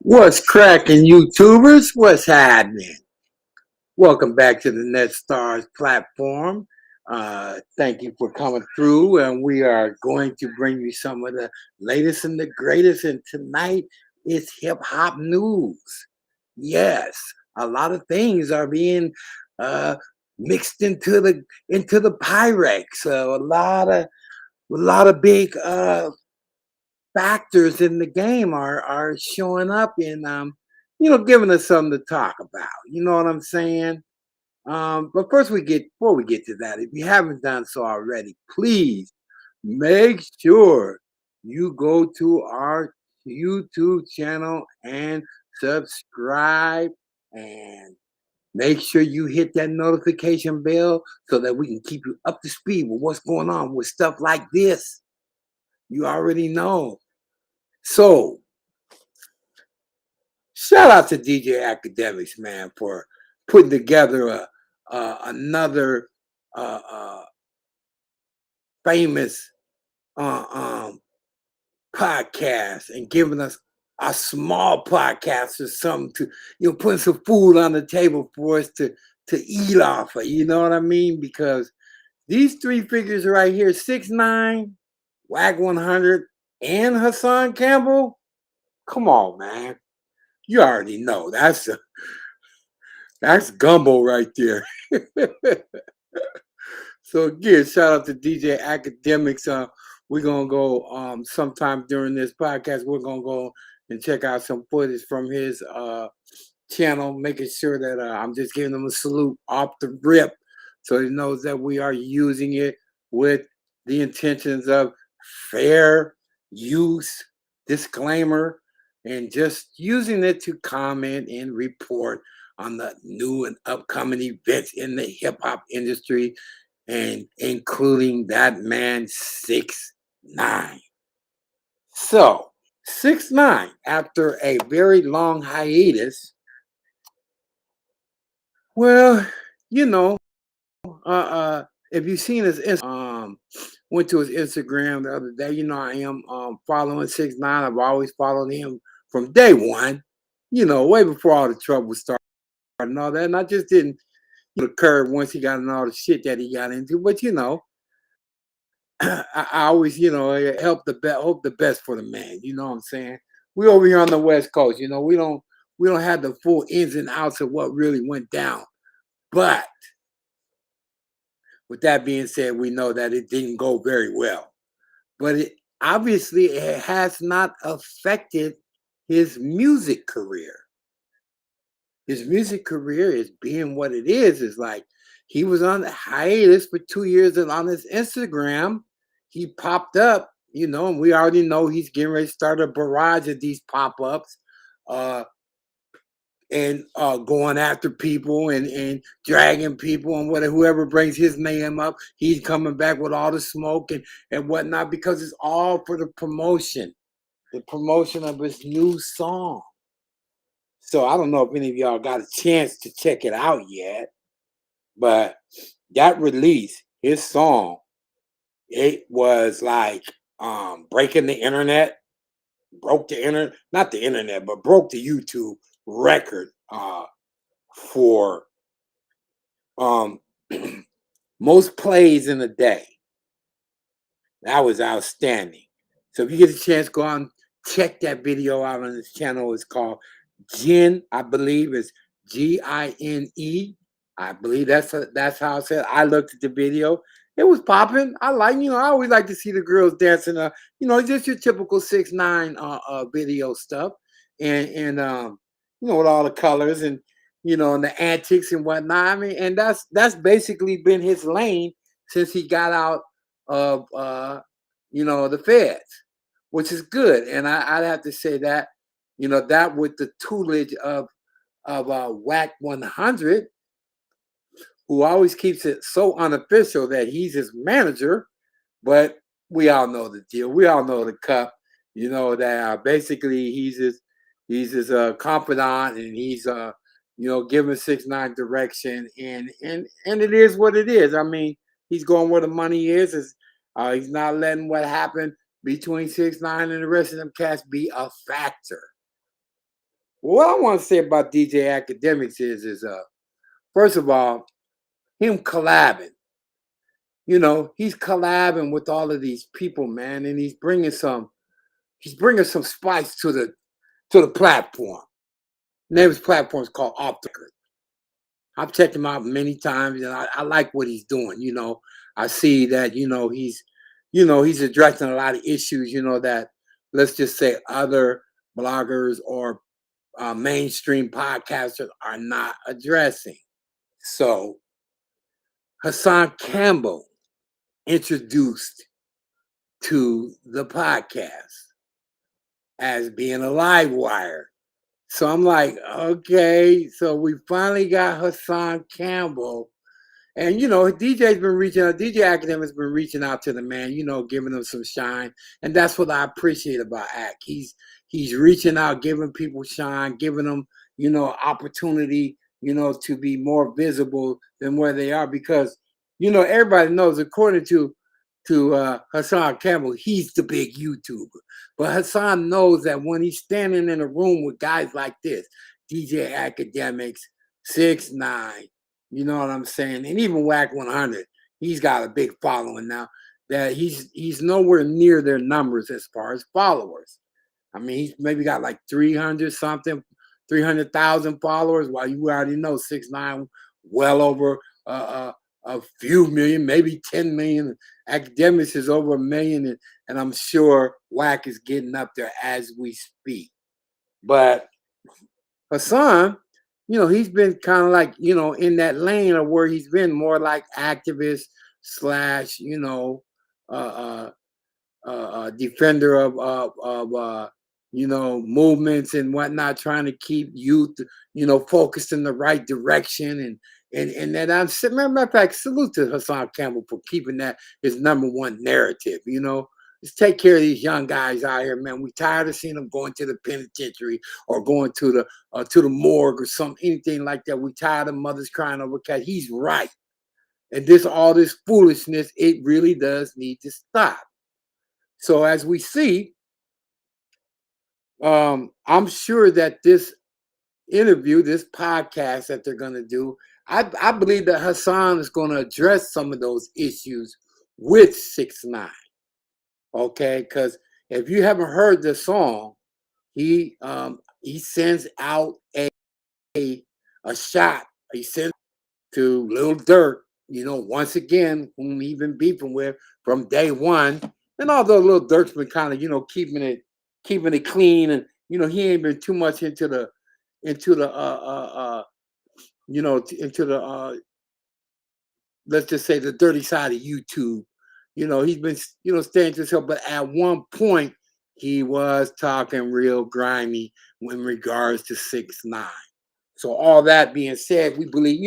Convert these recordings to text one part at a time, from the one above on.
What's cracking, YouTubers? What's happening? Welcome back to the NETSTARZ platform. Thank you for coming through, and we are going to bring you some of the latest and the greatest. And tonight is hip hop news. Yes, a lot of things are being mixed into the Pyrex. So a lot of big factors in the game are showing up and giving us something to talk about. You know what I'm saying? But before we get to that, if you haven't done so already, please make sure you go to our YouTube channel and subscribe, and make sure you hit that notification bell so that we can keep you up to speed with what's going on with stuff like this. You already know. So, shout out to DJ Akademiks, man, for putting together another famous podcast and giving us a small podcast or something to, putting some food on the table for us to eat off of. You know what I mean? Because these three figures right here, 6IX9INE, Wack 100, and Hassan Campbell. Come on, man. You already know that's gumbo right there. So again, shout out to DJ Akademiks. We're gonna go sometime during this podcast. We're gonna go and check out some footage from his channel, making sure that I'm just giving him a salute off the rip, so he knows that we are using it with the intentions of fair use, disclaimer, and just using it to comment and report on the new and upcoming events in the hip hop industry, and including that man 6IX9INE. So 6IX9INE, after a very long hiatus, well, if you've seen his went to his Instagram the other day, I am following 6IX9INE. I've always followed him from day one, way before all the trouble started and all that. And I just didn't curve once he got in all the shit that he got into. But I always, hope the best for the man. You know what I'm saying? We over here on the West Coast, we don't have the full ins and outs of what really went down. But with that being said, we know that it didn't go very well. But it has not affected his music career. His music career is being what it is like he was on the hiatus for 2 years, and on his Instagram, he popped up, and we already know he's getting ready to start a barrage of these pop-ups. And going after people and dragging people, and whoever brings his name up, he's coming back with all the smoke and whatnot, because it's all for the promotion of his new song. So I don't know if any of y'all got a chance to check it out yet, but that release, his song, it was like breaking the internet, broke the internet, not the internet, but broke the YouTube record for most plays in a day. That was outstanding. So if you get a chance, go on Check that video out on his channel. It's called Gin, I believe it's GINE. I believe that's how I said. I looked at the video. It was popping. I like, I always like to see the girls dancing. Just your typical 6ix9ine video stuff, and with all the colors and the antics and whatnot. I mean, and that's basically been his lane since he got out of the feds, which is good. And I'd have to say that, that with the tutelage of Wack 100, who always keeps it so unofficial that he's his manager, but we all know the deal. We all know the cup. That basically he's his confidant, and he's giving 6ix9ine direction, and it is what it is. I mean, he's going where the money is. He's not letting what happened between 6ix9ine and the rest of them cats be a factor. What I want to say about DJ Akademiks is first of all, him collabing. He's collabing with all of these people, man, and he's bringing some spice to the platform. The name of his platform is called Off the Record. I've checked him out many times, and I like what he's doing. I see that he's addressing a lot of issues. That, let's just say, other bloggers or mainstream podcasters are not addressing. So Hassan Campbell introduced to the podcast as being a live wire. So I'm like, okay, so we finally got Hassan Campbell. And, DJ's been reaching out, DJ Akademiks been reaching out to the man, giving him some shine. And that's what I appreciate about Ak. He's reaching out, giving people shine, giving them, opportunity, to be more visible than where they are. Because, everybody knows, according to Hassan Campbell, he's the big YouTuber. But Hassan knows that when he's standing in a room with guys like this, DJ Akademiks, 6ix9ine, you know what I'm saying, and even Wack 100, he's got a big following now, that he's nowhere near their numbers as far as followers. I mean, he's maybe got like 300,000 followers, while you already know 6ix9ine well over a few million, maybe 10 million. Akademiks is over 1 million, and I'm sure Wack is getting up there as we speak. But Hassan, he's been kind of like, in that lane of where he's been more like activist slash, defender of movements and whatnot, trying to keep youth, focused in the right direction. And that I'm, matter of fact, salute to Hassan Campbell for keeping that his #1 narrative. Let's take care of these young guys out here, man. We tired of seeing them going to the penitentiary or going to the morgue or anything like that. We tired of mothers crying over cats. He's right. And all this foolishness, it really does need to stop. So as we see, I'm sure that this interview, this podcast that they're going to do, I believe that Hassan is going to address some of those issues with 6ix9ine. Okay, because if you haven't heard the song, he sends out a shot. He sends to Lil Durk, once again, whom he's been beefing with from day one. And although Lil Durk's been kind of, keeping it clean, and he ain't been too much into the let's just say the dirty side of YouTube. He's been, staying to himself, but at one point he was talking real grimy in regards to 6ix9ine. So all that being said, we believe,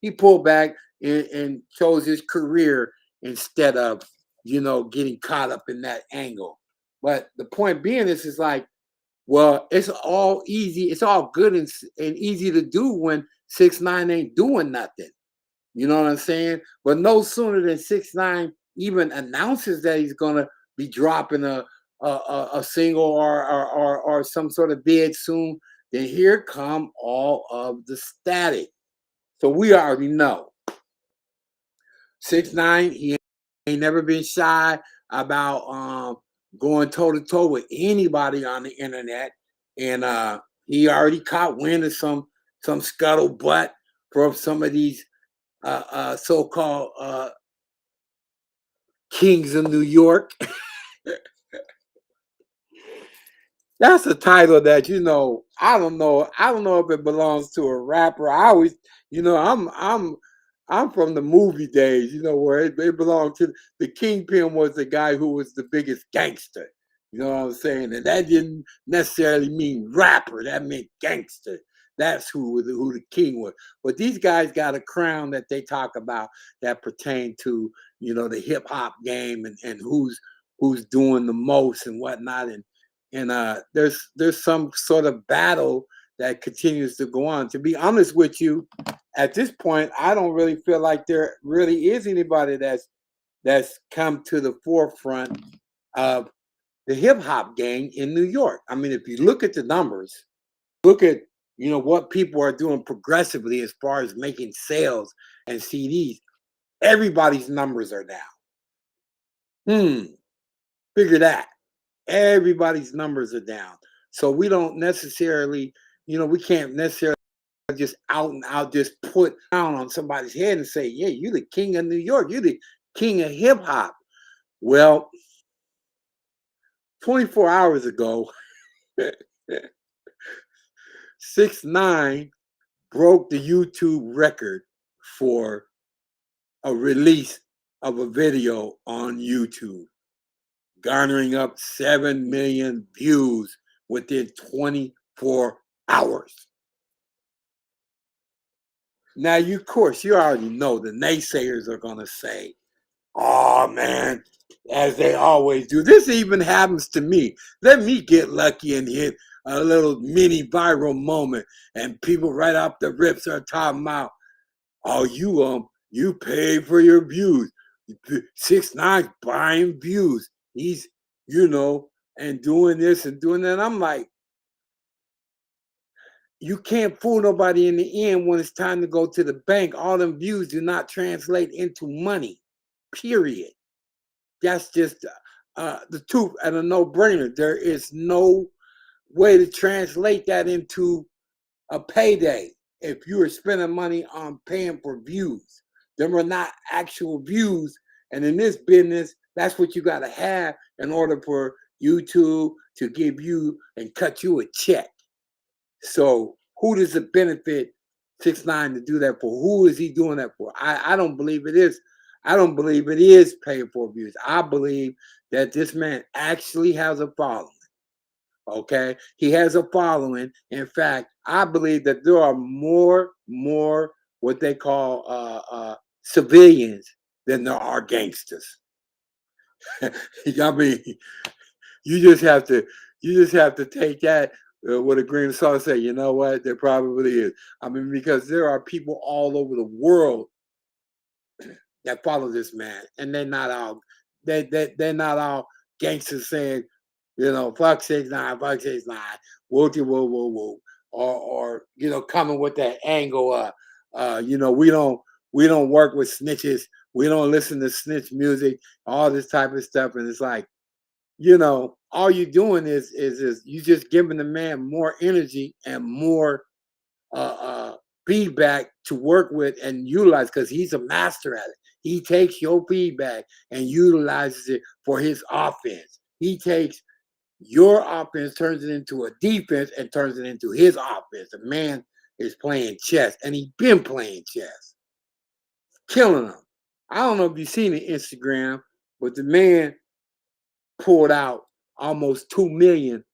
he pulled back and chose his career instead of, getting caught up in that angle. But the point being is like, well, it's all easy. It's all good and easy to do when 6ix9ine ain't doing nothing. You know what I'm saying? But no sooner than 6ix9ine even announces that he's gonna be dropping a single or some sort of bid soon, then here come all of the static. So we already know 6ix9ine, he ain't never been shy about going toe to toe with anybody on the internet, and he already caught wind of some scuttlebutt from some of these so-called kings of New York. That's a title that I don't know. I don't know if it belongs to a rapper. I always, I'm from the movie days. Where it belonged to the Kingpin was the guy who was the biggest gangster. You know what I'm saying? And that didn't necessarily mean rapper. That meant gangster. That's who the king was. But these guys got a crown that they talk about that pertain to the hip hop game and who's doing the most and whatnot. And there's some sort of battle that continues to go on. To be honest with you, at this point, I don't really feel like there really is anybody that's come to the forefront of the hip hop game in New York. I mean, if you look at the numbers, look at what people are doing progressively as far as making sales and CDs, everybody's numbers are down. Figure that. Everybody's numbers are down. So we don't necessarily, we can't necessarily just out and out just put down on somebody's head and say, yeah, you're the king of New York. You're the king of hip hop. Well, 24 hours ago, 6ix9ine broke the YouTube record for a release of a video on YouTube, garnering up 7 million views within 24 hours. Now, of course, you already know the naysayers are going to say, oh, man, as they always do. This even happens to me. Let me get lucky and hit a little mini viral moment, and people right off the rips are talking about, oh, you pay for your views. 6ix9ine buying views. He's, and doing this and doing that. I'm like, you can't fool nobody in the end when it's time to go to the bank. All them views do not translate into money, period. That's just the truth and a no-brainer. There is no way to translate that into a payday if you are spending money on paying for views. Them are not actual views. And in this business, that's what you got to have in order for YouTube to give you and cut you a check. So who does it benefit 6ix9ine to do that for? Who is he doing that for? I don't believe it is. I don't believe it is paying for views. I believe that this man actually has a following. Okay, he has a following. In fact, I believe that there are more what they call civilians than there are gangsters. I mean, you just have to take that with a grain of salt and say, you know what, there probably is. I mean, because there are people all over the world that follow this man, and they're not all they're not all gangsters saying, fuck 6ix9ine, fuck 6ix9ine, whoa, whoa, whoa, whoa, or coming with that angle, we don't work with snitches, we don't listen to snitch music, all this type of stuff, and it's like, all you're doing is you just giving the man more energy and more feedback to work with and utilize, because he's a master at it. He takes your feedback and utilizes it for his offense. He takes your offense, turns it into a defense, and turns it into his offense. The man is playing chess, and he's been playing chess, killing them. I don't know if you've seen the Instagram, but the man pulled out almost 2 million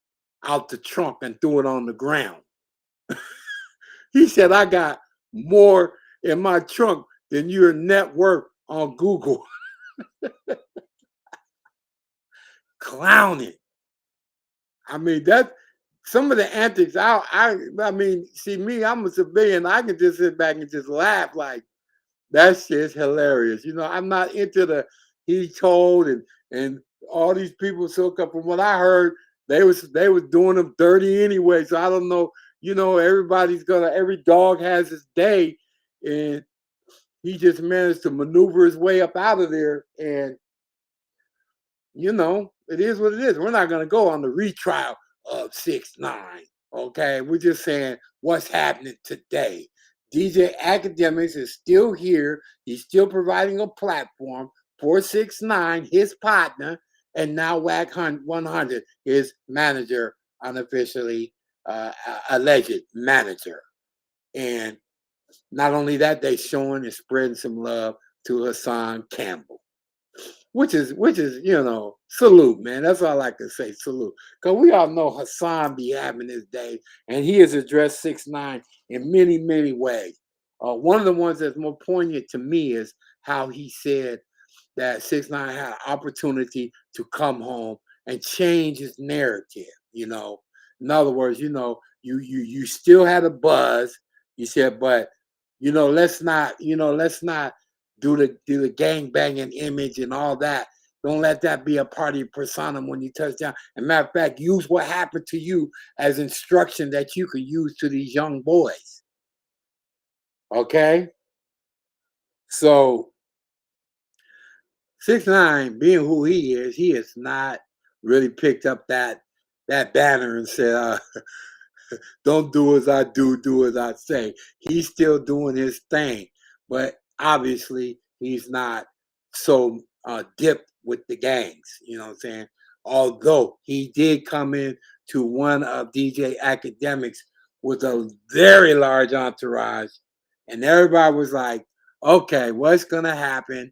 out the trunk and threw it on the ground. He said, I got more in my trunk than your net worth on Google. Clowning. I mean, that some of the antics, I mean, see me, I'm a civilian. I can just sit back and just laugh like, that shit's hilarious. I'm not into the he told and all these people. So from what I heard, they was doing them dirty anyway. So I don't know. Every dog has his day, and he just managed to maneuver his way up out of there. And It is what it is. We're not going to go on the retrial of 6ix9ine. Okay, we're just saying what's happening today. DJ Akademiks is still here. He's still providing a platform for 6ix9ine, his partner, and now Wack 100, his manager, unofficially alleged manager. And not only that, they showing and spreading some love to Hassan Campbell, which is salute, man. That's all I can say, salute. Because we all know Hassan be having his day, and he has addressed 6ix9ine in many, many ways. One of the ones that's more poignant to me is how he said that 6ix9ine had an opportunity to come home and change his narrative. In other words, you still had a buzz. You said, but let's not do the gang banging image and all that. Don't let that be a part of your persona when you touch down. And matter of fact, use what happened to you as instruction that you could use to these young boys. Okay? So 6ix9ine, being who he has not really picked up that banner and said, don't do as I do as I say. He's still doing his thing, but obviously he's not so dipped with the gangs. You know what I'm saying? Although he did come in to one of DJ Akademiks with a very large entourage, and everybody was like, "Okay, what's gonna happen?"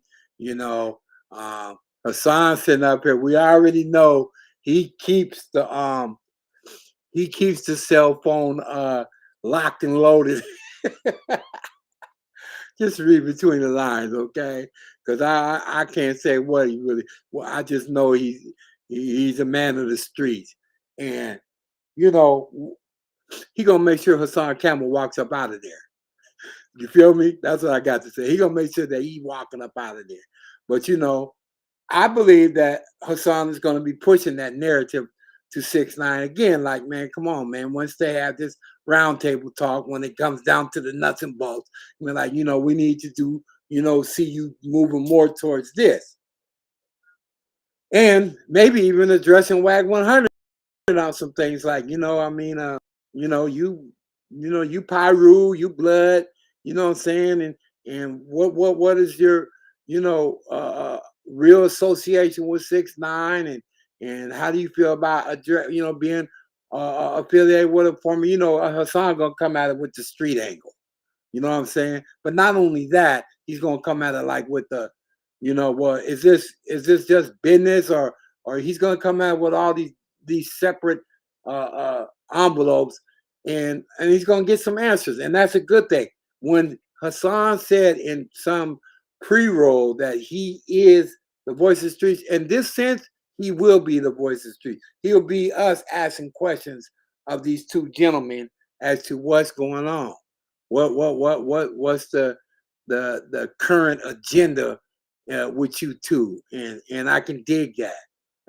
Hassan sitting up here. We already know he keeps the cell phone locked and loaded. Just read between the lines, okay? Because I can't say what he really. Well, I just know he's a man of the streets, and he gonna make sure Hassan Campbell walks up out of there. You feel me? That's what I got to say. He gonna make sure that he walking up out of there. But I believe that Hassan is gonna be pushing that narrative to 6ix9ine again. Like, man, come on, man. Once they have this roundtable talk, when it comes down to the nuts and bolts, we're like, we need to do, see you moving more towards this, and maybe even addressing Wack 100 on some things like, you Pyru, you Blood, you know what I'm saying, and what is your, real association with 6ix9ine, and how do you feel about being affiliated with a former, Hassan gonna come at it with the street angle, you know what I'm saying? But not only that, he's gonna come at it like with the, well, is this just business, or he's gonna come at it with all these separate envelopes, and he's gonna get some answers, and that's a good thing. When Hassan said in some pre-roll that he is the voice of the streets, in this sense, he will be the voice of the streets. He'll be us asking questions of these two gentlemen as to what's going on. What's the current agenda with you two, and I can dig that.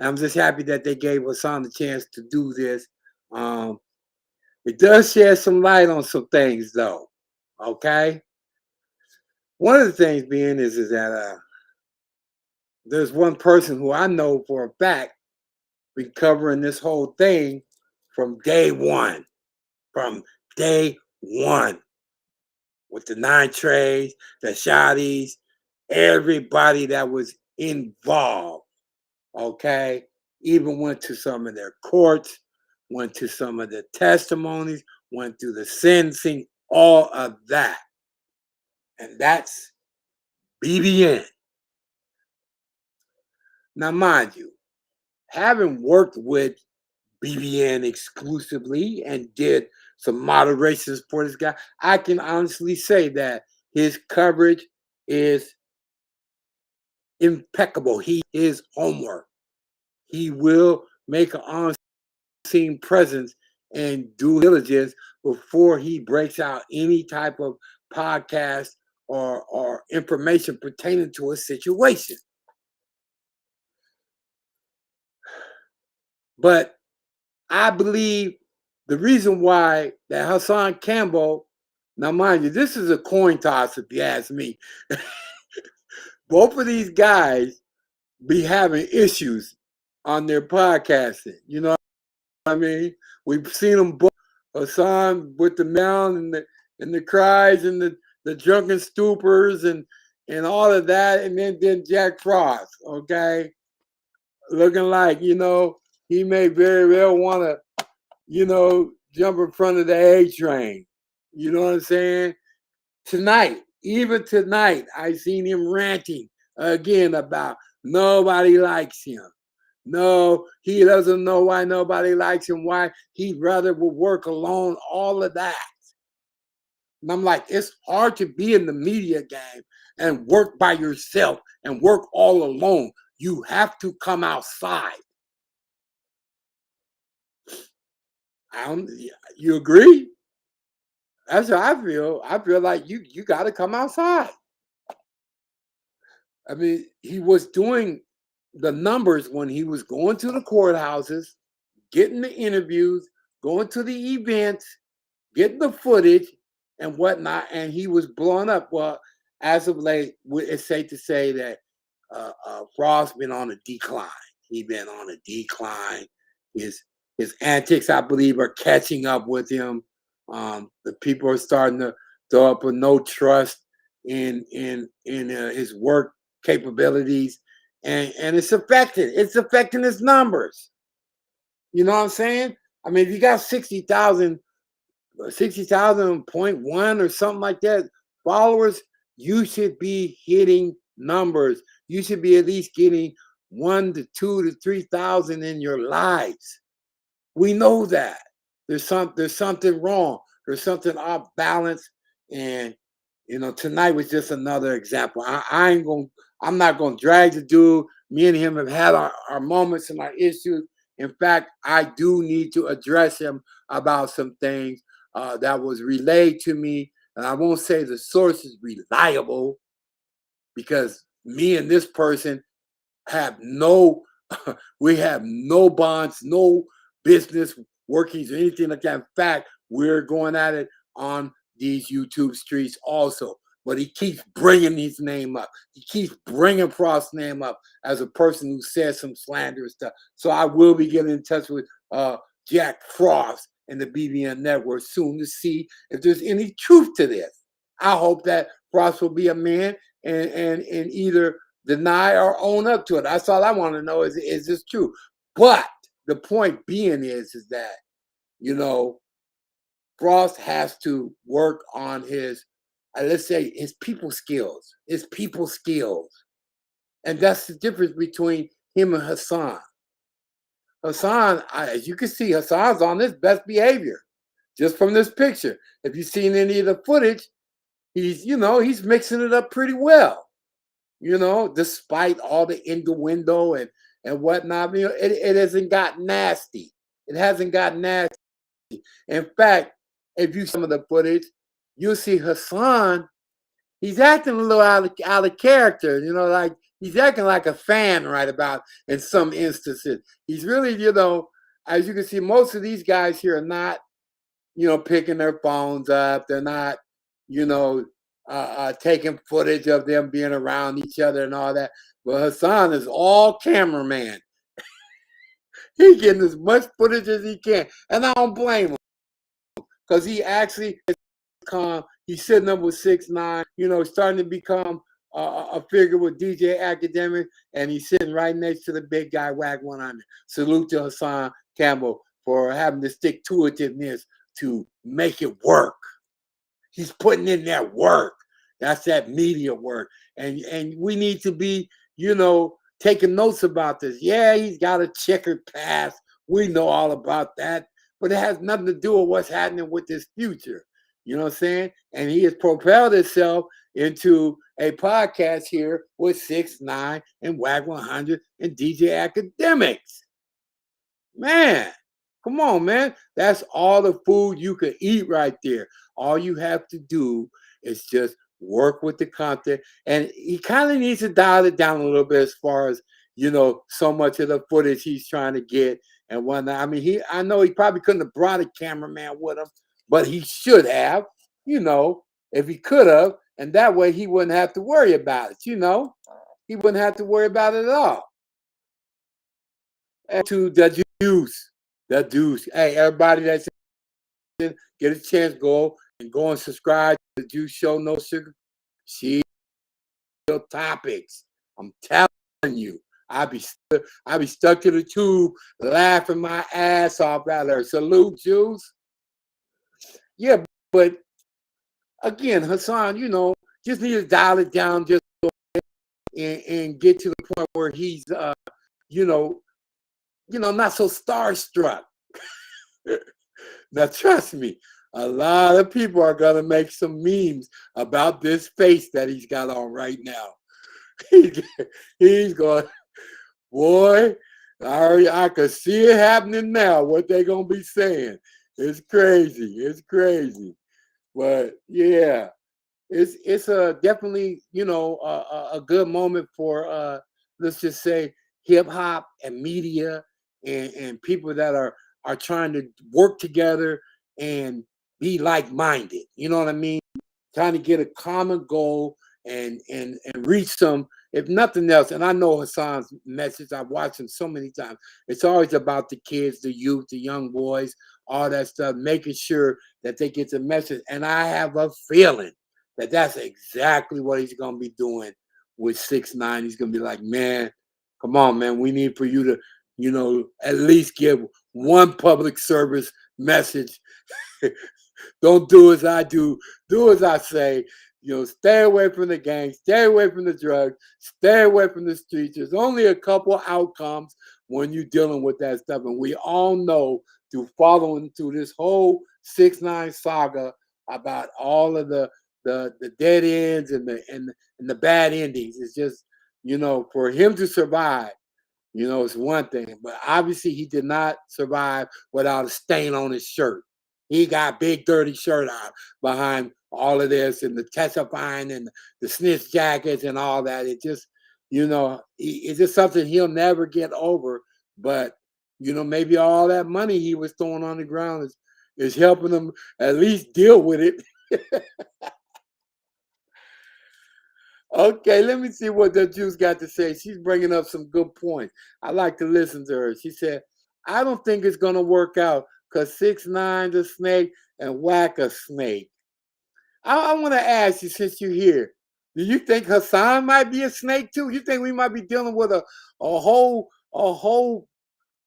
I'm just happy that they gave Hassan the chance to do this. It does shed some light on some things, though. Okay, one of the things being is that there's one person who I know for a fact been covering this whole thing from day one. From day one. With the 9 trays, the shotties, everybody that was involved, okay? Even went to some of their courts, went to some of the testimonies, went through the sentencing, all of that. And that's BBN. Now, mind you, having worked with BBN exclusively and did some moderations for this guy, I can honestly say that his coverage is impeccable. He is homework. He will make an on-scene presence and due diligence before he breaks out any type of podcast or information pertaining to a situation. But I believe the reason why that Hassan Campbell, now mind you, this is a coin toss if you ask me. Both of these guys be having issues on their podcasting. You know what I mean? We've seen them both. Hassan with the down and the cries and the drunken stupors and all of that, and then Jack Frost, okay, looking like he may very well want to jump in front of the A train. You know what I'm saying? Tonight, even tonight, I seen him ranting again about nobody likes him. No, he doesn't know why nobody likes him, why he'd rather would work alone, all of that. And I'm like, it's hard to be in the media game and work by yourself and work all alone. You have to come outside. You agree? That's how I feel. I feel like you got to come outside. I mean, he was doing the numbers when he was going to the courthouses, getting the interviews, going to the events, getting the footage and whatnot, and he was blowing up. Well, as of late, it's safe to say that Frost's been on a decline. He's been on a decline. His antics, I believe, are catching up with him. The people are starting to throw up a no trust in his work capabilities, and it's affecting. It's affecting his numbers. You know what I'm saying? I mean, if you got 60,000.1 or something like that followers, you should be hitting numbers. You should be at least getting 1 to 2 to 3,000 in your lives. We know that there's something wrong. There's something off balance, and tonight was just another example. I'm not gonna drag the dude. Me and him have had our moments and our issues. In fact, I do need to address him about some things that was relayed to me, and I won't say the source is reliable because me and this person have we have no bonds, no business workings or anything like that. In fact, we're going at it on these YouTube streets also. But he keeps bringing his name up. He keeps bringing Frost's name up as a person who said some slanderous stuff. So I will be getting in touch with Jack Frost and the BBN Network soon to see if there's any truth to this. I hope that Frost will be a man and either deny or own up to it. That's all I want to know is this true? But the point being is that, Frost has to work on his, let's say, his people skills. And that's the difference between him and Hassan. Hassan, as you can see, Hassan's on his best behavior just from this picture. If you've seen any of the footage, he's mixing it up pretty well. Despite all the innuendo and whatnot, it hasn't got nasty. It hasn't got nasty. In fact, if you see some of the footage, you'll see Hassan. He's acting a little out of character. Like he's acting like a fan right about in some instances. He's really, as you can see, most of these guys here are not, picking their phones up. They're not, taking footage of them being around each other and all that. But Hassan is all cameraman. He's getting as much footage as he can. And I don't blame him. Because he actually is calm. He's sitting up with 6IX9, starting to become a figure with DJ Akademiks. And he's sitting right next to the big guy, Wack 100. Salute to Hassan Campbell for having the stick-to-itiveness to make it work. He's putting in that work. That's that media work. And we need to be, taking notes about this. Yeah, he's got a checkered past. We know all about that. But it has nothing to do with what's happening with his future. You know what I'm saying? And he has propelled himself into a podcast here with 6IX9 and Wack 100 and DJ Akademiks. Man, come on, man. That's all the food you can eat right there. All you have to do is just work with the content. And he kind of needs to dial it down a little bit as far as, so much of the footage he's trying to get and whatnot. I mean, I know he probably couldn't have brought a cameraman with him, but he should have, if he could have. And that way he wouldn't have to worry about it, He wouldn't have to worry about it at all. To the juice. The juice. Hey, everybody that's in, get a chance, go and subscribe to the Juice Show. No sugar. She topics. I'm telling you. I be stuck to the tube laughing my ass off out there. Salute, Juice. Yeah, but again, Hassan, just need to dial it down just and get to the point where he's you know, not so starstruck. Now, trust me, a lot of people are gonna make some memes about this face that he's got on right now. He's going, boy, I could see it happening now. What they gonna be saying? It's crazy. It's crazy. But yeah, it's a definitely a good moment for let's just say hip hop and media and people that are trying to work together and be like minded. You know what I mean? Trying to get a common goal and reach some, if nothing else. And I know Hassan's message. I've watched him so many times. It's always about the kids, the youth, the young boys, all that stuff, making sure that they get the message. And I have a feeling that that's exactly what he's going to be doing with 6ix9ine. He's going to be like, man, come on, man. We need for you to, at least give one public service message. Don't do as I do. Do as I say. Stay away from the gangs. Stay away from the drugs. Stay away from the streets. There's only a couple outcomes when you're dealing with that stuff. And we all know through following through this whole 6ix9ine saga about all of the dead ends and the bad endings. It's just, for him to survive, it's one thing. But obviously he did not survive without a stain on his shirt. He got big dirty shirt on behind all of this and the testifying and the snitch jackets and all that. It just, it's just something he'll never get over. But, maybe all that money he was throwing on the ground is helping him at least deal with it. Okay, let me see what the Juice got to say. She's bringing up some good points. I like to listen to her. She said, I don't think it's going to work out because 6ix9ine's a snake and Wack a snake. I want to ask you, since you're here, do you think Hassan might be a snake too? You think we might be dealing with a whole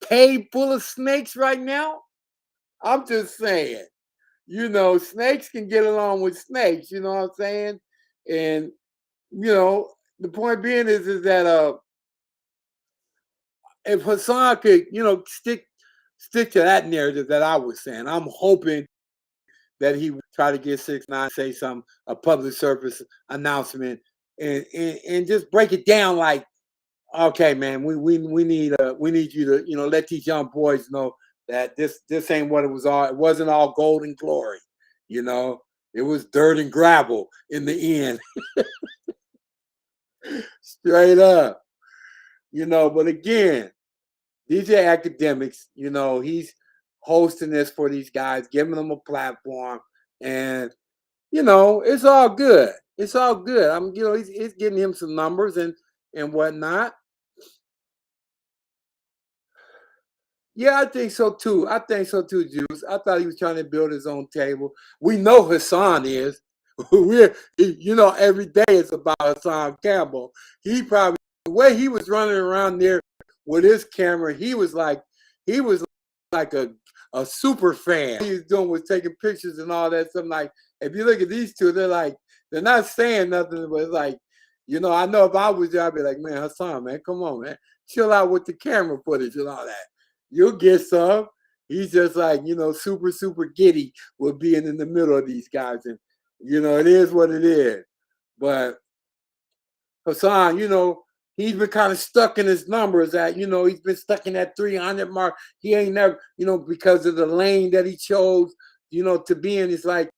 cave full of snakes right now? I'm just saying, snakes can get along with snakes, you know what I'm saying? And the point being is that if Hassan could, stick to that narrative that I was saying, I'm hoping that he would try to get 6ix9ine say a public service announcement and just break it down like, okay, man, we need you to let these young boys know that this ain't what it was all. It wasn't all gold and glory, it was dirt and gravel in the end. Straight up, but again, DJ Akademiks, he's hosting this for these guys, giving them a platform, and it's all good. It's all good. He's getting him some numbers and whatnot. Yeah, I think so too. Juice. I thought he was trying to build his own table. We know Hassan is. Every day it's about Hassan Campbell. He probably, the way he was running around there with his camera, he was like a super fan. What he was doing was taking pictures and all that stuff. Like, if you look at these two, they're not saying nothing, but it's like, I know if I was there, I'd be like, man, Hassan, man, come on, man, chill out with the camera footage and all that. You'll get some. He's just like, super, super giddy with being in the middle of these guys. And, it is what it is. But Hassan, he's been kind of stuck in his numbers at, he's been stuck in that 300 mark. He ain't never, because of the lane that he chose, to be in. It's like,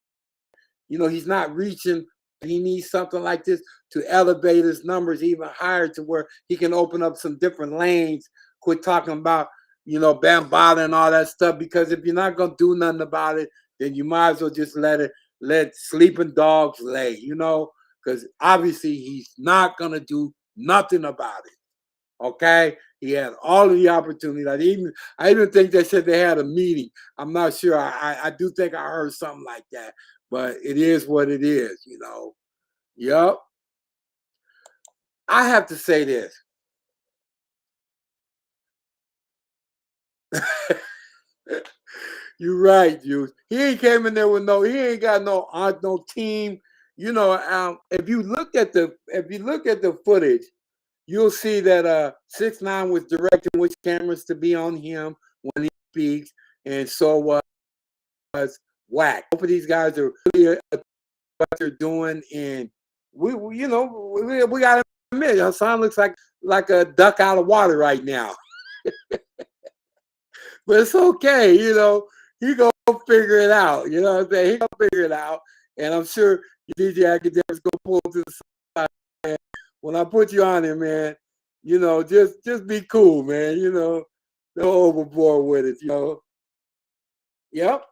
he's not reaching. He needs something like this to elevate his numbers even higher to where he can open up some different lanes. Quit talking about, Bambaataa and all that stuff, because if you're not going to do nothing about it, then you might as well just let sleeping dogs lay, because obviously he's not going to do nothing about it. Okay, he had all of the opportunity. I even think they said they had a meeting. I'm not sure. I do think I heard something like that, but it is what it is, you know. Yep. I have to say this. You're right, Juice. He ain't came in there with he ain't got no team. You know, if you look at the footage, you'll see that 6ix9ine was directing which cameras to be on him when he speaks, and so was Wack. Both of these guys are really what they're doing, and we got to admit, Hassan looks like a duck out of water right now. But it's okay, he gonna figure it out. You know what I'm saying? He gonna figure it out, and I'm sure DJ Akademiks gonna pull to the side. Man. When I put you on there, man, just be cool, man. Don't overboard with it. Yep.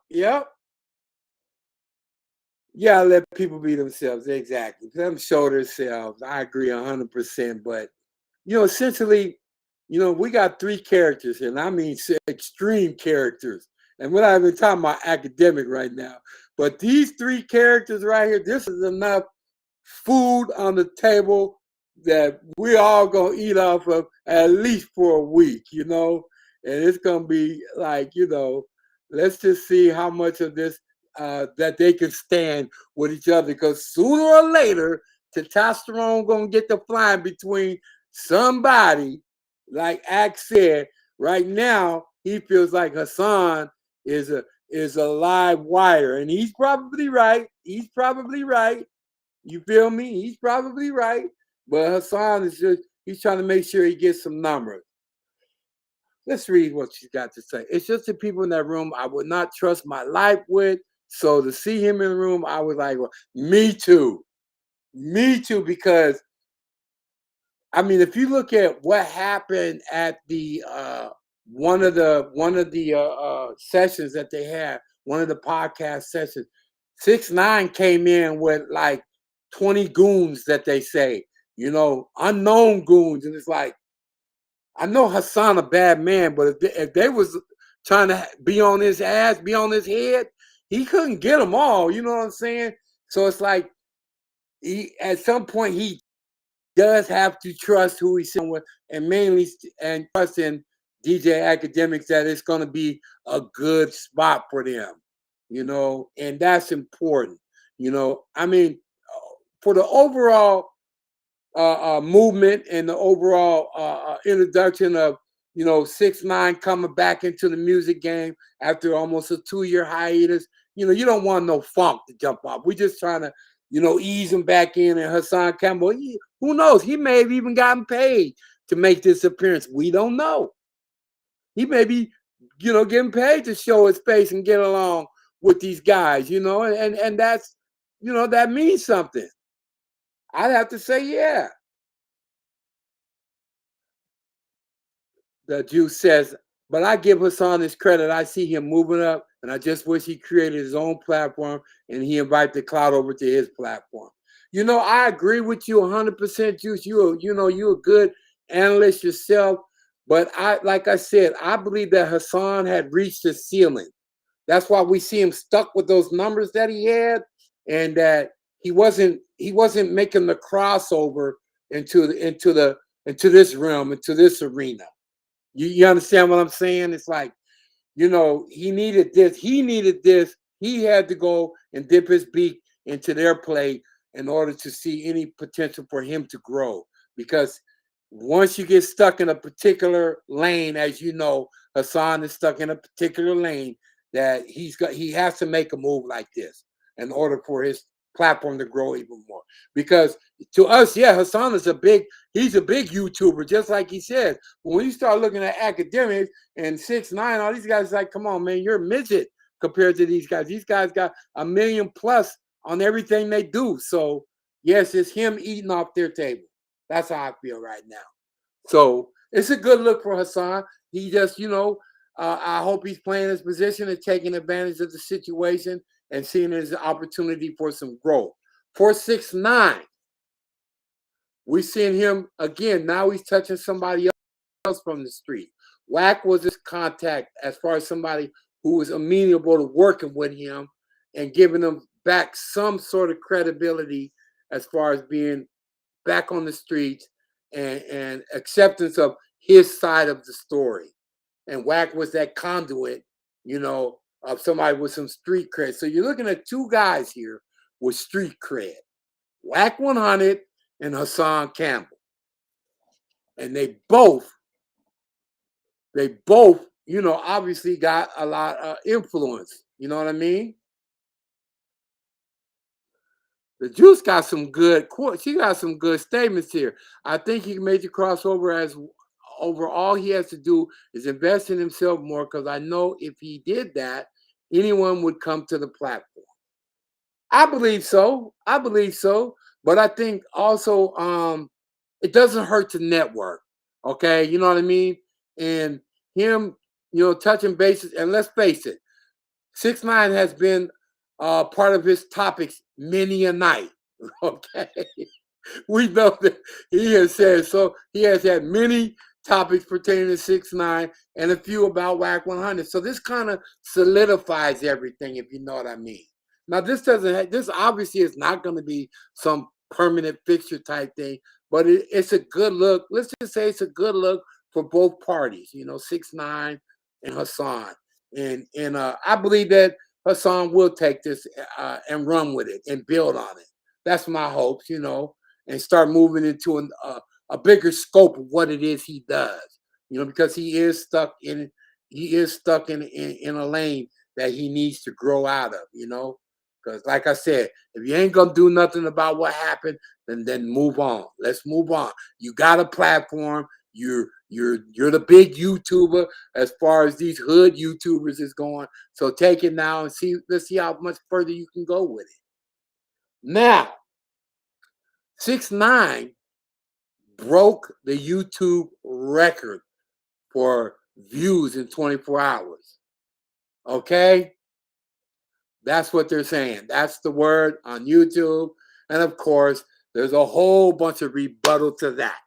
Yeah, let people be themselves. Exactly. Let them show themselves. I agree 100%. But essentially, we got three characters here, and I mean extreme characters. And we're not even talking about academic right now. But these three characters right here, this is enough food on the table that we're all gonna eat off of at least for a week, and it's gonna be like, let's just see how much of this that they can stand with each other, because sooner or later, testosterone gonna get the flying between somebody. Like Ak said, right now he feels like Hassan is a live wire, and he's probably right. He's probably right. You feel me? He's probably right. But Hassan he's trying to make sure he gets some numbers. Let's read what she's got to say. It's just the people in that room I would not trust my life with. So to see him in the room, I was like, well, me too. Me too, because I mean, if you look at what happened at the one of the sessions that they had, one of the podcast sessions, 6ix9ine came in with like 20 goons that they say, unknown goons, and it's like, I know Hassan a bad man, but if they was trying to be on his ass, be on his head, he couldn't get them all. You know what I'm saying? So it's like at some point he does have to trust who he's sitting with, and mainly and trust in DJ Akademiks that it's going to be a good spot for them, and that's important. I mean, for the overall movement and the overall introduction of 6ix9ine coming back into the music game after almost a 2-year hiatus. You don't want no funk to jump off. We're just trying to ease him back in. And Hassan Campbell, who knows? He may have even gotten paid to make this appearance. We don't know. He may be getting paid to show his face and get along with these guys. And that's that means something. I'd have to say, yeah. The Juice says, but I give Hassan his credit. I see him moving up, and I just wish he created his own platform and he invited the crowd over to his platform. I agree with you 100%, Juice. You're a good analyst yourself, but like I said, I believe that Hassan had reached the ceiling. That's why we see him stuck with those numbers that he had, and that he wasn't making the crossover into this realm, into this arena. You understand what I'm saying? It's like, he needed this. He needed this. He had to go and dip his beak into their play in order to see any potential for him to grow. Because once you get stuck in a particular lane, as you know, Hassan is stuck in a particular lane, that he has to make a move like this in order for his platform to grow even more. Because to us, yeah, Hassan is he's a big YouTuber, just like he said. But when you start looking at Akademiks and 6ix9ine, all these guys like, come on, man, you're a midget compared to these guys. These guys got 1 million plus on everything they do. So yes, it's him eating off their table. That's how I feel right now. So it's a good look for Hassan. He just, I hope he's playing his position and taking advantage of the situation and seeing it as an opportunity for some growth. For 6ix9ine, we're seeing him again. Now he's touching somebody else. else from the street. Wack was his contact as far as somebody who was amenable to working with him and giving him back some sort of credibility as far as being back on the streets and acceptance of his side of the story. And Wack was that conduit, you know, of somebody with some street cred. So you're looking at two guys here with street cred, Wack 100 and Hassan Campbell. And they both, you know, obviously got a lot of influence. You know what I mean? The Juice got some good quotes. She got some good statements here. I think he made the crossover as over. All he has to do is invest in himself more, because I know if he did that, anyone would come to the platform. I believe so. I believe so. But I think also it doesn't hurt to network. Okay, you know what I mean? And him, you know, touching bases, and let's face it, 6ix9ine has been part of his topics many a night. Okay, we know that he has said so. He has had many topics pertaining to 6ix9ine and a few about Wack 100. So this kind of solidifies everything, if you know what I mean. Now this obviously is not going to be some permanent fixture type thing, but it's a good look. Let's just say it's a good look for both parties. You know, 6ix9ine and Hassan, and I believe that Hassan will take this and run with it and build on it. That's my hopes, you know, and start moving into a bigger scope of what it is he does, you know, because he is stuck in a lane that he needs to grow out of, you know, because like I said, if you ain't gonna do nothing about what happened, then move on. Let's move on. You got a platform. You're the big YouTuber as far as these hood YouTubers is going. So take it now and see. Let's see how much further you can go with it. Now, 6ix9ine broke the YouTube record for views in 24 hours. Okay? That's what they're saying. That's the word on YouTube. And of course, there's a whole bunch of rebuttal to that.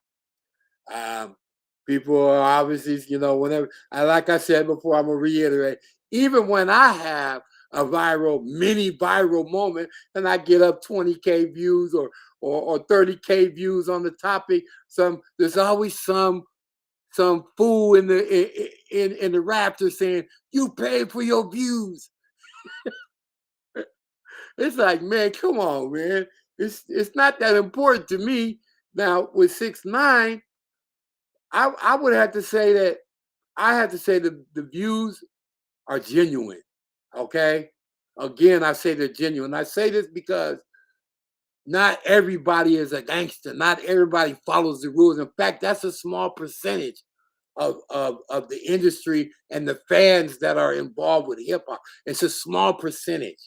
People are obviously, you know, whenever, like I said before, I'm going to reiterate, even when I have a mini viral moment, and I get up 20K views or 30K views on the topic, there's always some fool in the raptor saying, you paid for your views. It's like, man, come on, man. It's not that important to me. Now with 6ix9ine, I would have to say that the views are genuine. Okay. Again, I say they're genuine. I say this because not everybody is a gangster. Not everybody follows the rules. In fact, that's a small percentage of the industry and the fans that are involved with hip hop. It's a small percentage.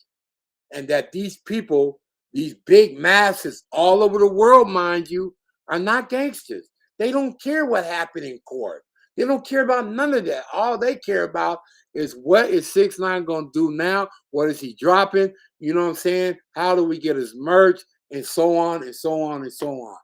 And that these people, these big masses all over the world, mind you, are not gangsters. They don't care what happened in court. They don't care about none of that. All they care about is what is 6ix9ine going to do now? What is he dropping? You know what I'm saying? How do we get his merch? And so on and so on and so on.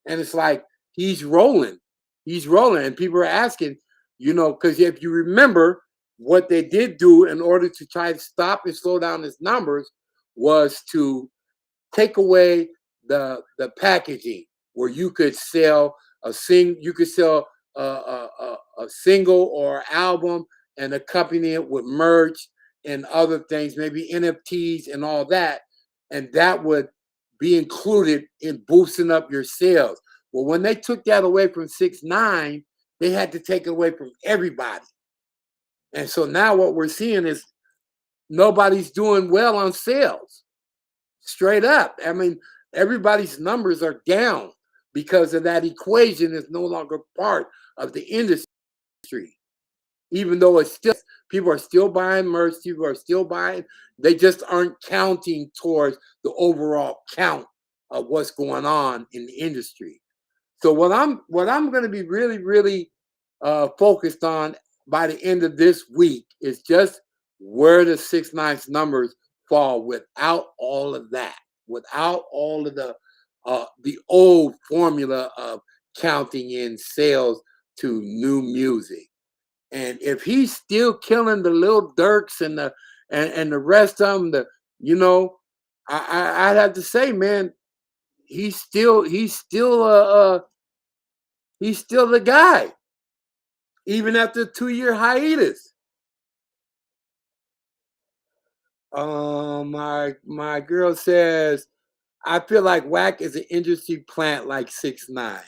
And it's like he's rolling. He's rolling. And people are asking, you know, because if you remember what they did do in order to try to stop and slow down his numbers was to take away the packaging where you could sell a single or album and accompany it with merch and other things, maybe NFTs and all that, and that would be included in boosting up your sales. Well, when they took that away from 6ix9ine, they had to take it away from everybody. And so now what we're seeing is nobody's doing well on sales. Straight up. I mean, everybody's numbers are down because of that equation is no longer part of the industry. Even though it's still, people are still buying merch, people are still buying, they just aren't counting towards the overall count of what's going on in the industry. So what I'm going to be really focused on by the end of this week is just where the 6ix9ine's numbers fall without all of that, without all of the old formula of counting in sales to new music. And if he's still killing the Lil Durks and the rest of them, I'd have to say, man, he's still the guy, even after a 2-year hiatus. My girl says, I feel like Wack is an industry plant like 6ix9ine.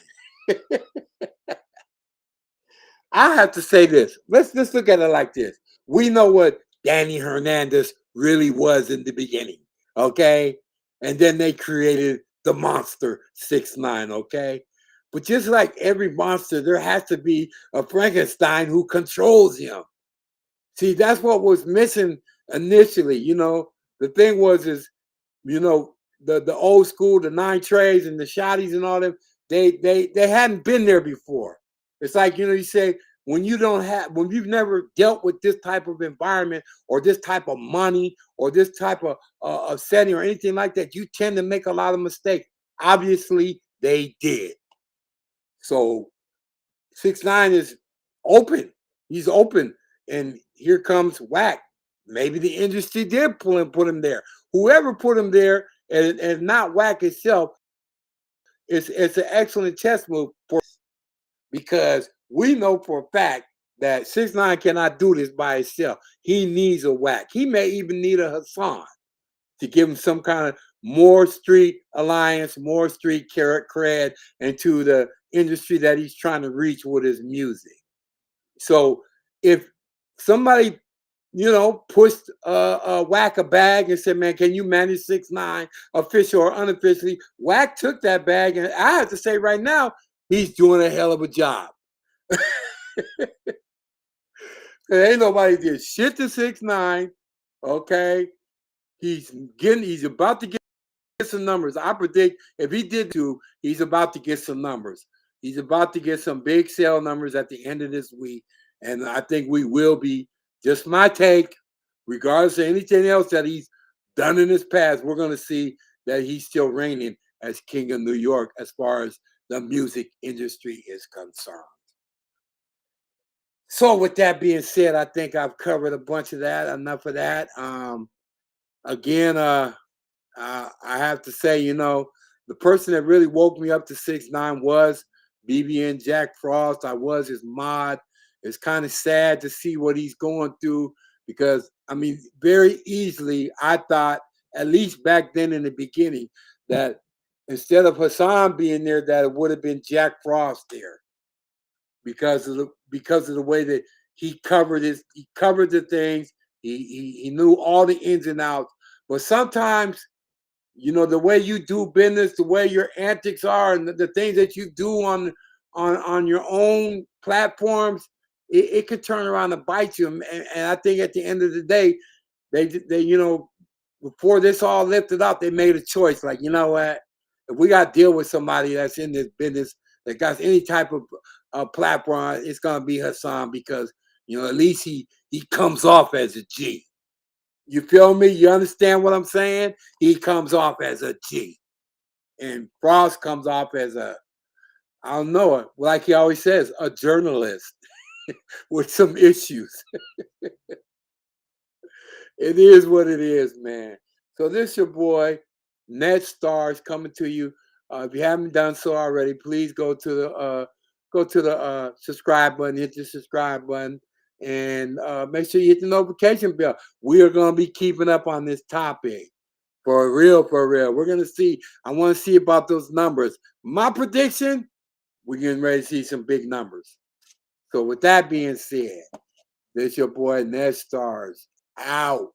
I have to say this. Let's look at it like this. We know what Danny Hernandez really was in the beginning, okay? And then they created the monster 6ix9ine, okay? But just like every monster, there has to be a Frankenstein who controls him. See, that's what was missing initially. The thing was the old school, the 9 Treys and the Shotties and all them, they hadn't been there before. It's like, you say, when you've never dealt with this type of environment or this type of money or this type of setting or anything like that, you tend to make a lot of mistakes. Obviously, they did. So 6ix9ine is open. He's open. And here comes Wack. Maybe the industry did put him there. Whoever put him there, and not Wack itself, it's an excellent chess move because we know for a fact that 6ix9ine cannot do this by himself. He needs a Wack. He may even need a Hassan to give him some kind of more street alliance, more street cred into the industry that he's trying to reach with his music. So if somebody, pushed Wack a bag and said, man, can you manage 6ix9ine, official or unofficially? Wack took that bag, and I have to say right now, he's doing a hell of a job. Ain't nobody did shit to 6ix9ine, okay? He's about to get some numbers. I predict if he did he's about to get some numbers. He's about to get some big sale numbers at the end of this week. And I think we will be, just my take, regardless of anything else that he's done in his past, we're going to see that he's still reigning as king of New York as far as the music industry is concerned. So with that being said, I think I've covered a bunch of that. Enough of that. Again, I have to say, the person that really woke me up to 6ix9ine was BBN Jack Frost. I was his mod. It's kind of sad to see what he's going through because, very easily, I thought, at least back then in the beginning, that instead of Hassan being there, that it would have been Jack Frost there because of the way that he covered the things. He knew all the ins and outs. But sometimes, the way you do business, the way your antics are, and the things that you do on your own platforms, it could turn around and bite you. And I think at the end of the day, they before this all lifted up, they made a choice. Like, you know what? If we got to deal with somebody that's in this business that got any type of platform, it's gonna be Hassan because at least he comes off as a G. You feel me? You understand what I'm saying? He comes off as a G. And Frost comes off as I don't know, like he always says, a journalist with some issues. It is what it is, man. So this your boy, NETSTARZ, coming to you. If you haven't done so already, please go to the subscribe button, hit the subscribe button, and make sure you hit the notification bell. We are going to be keeping up on this topic. For real, for real. We're going to see. I want to see about those numbers. My prediction, we're getting ready to see some big numbers. So with that being said, this your boy, NETSTARZ, out.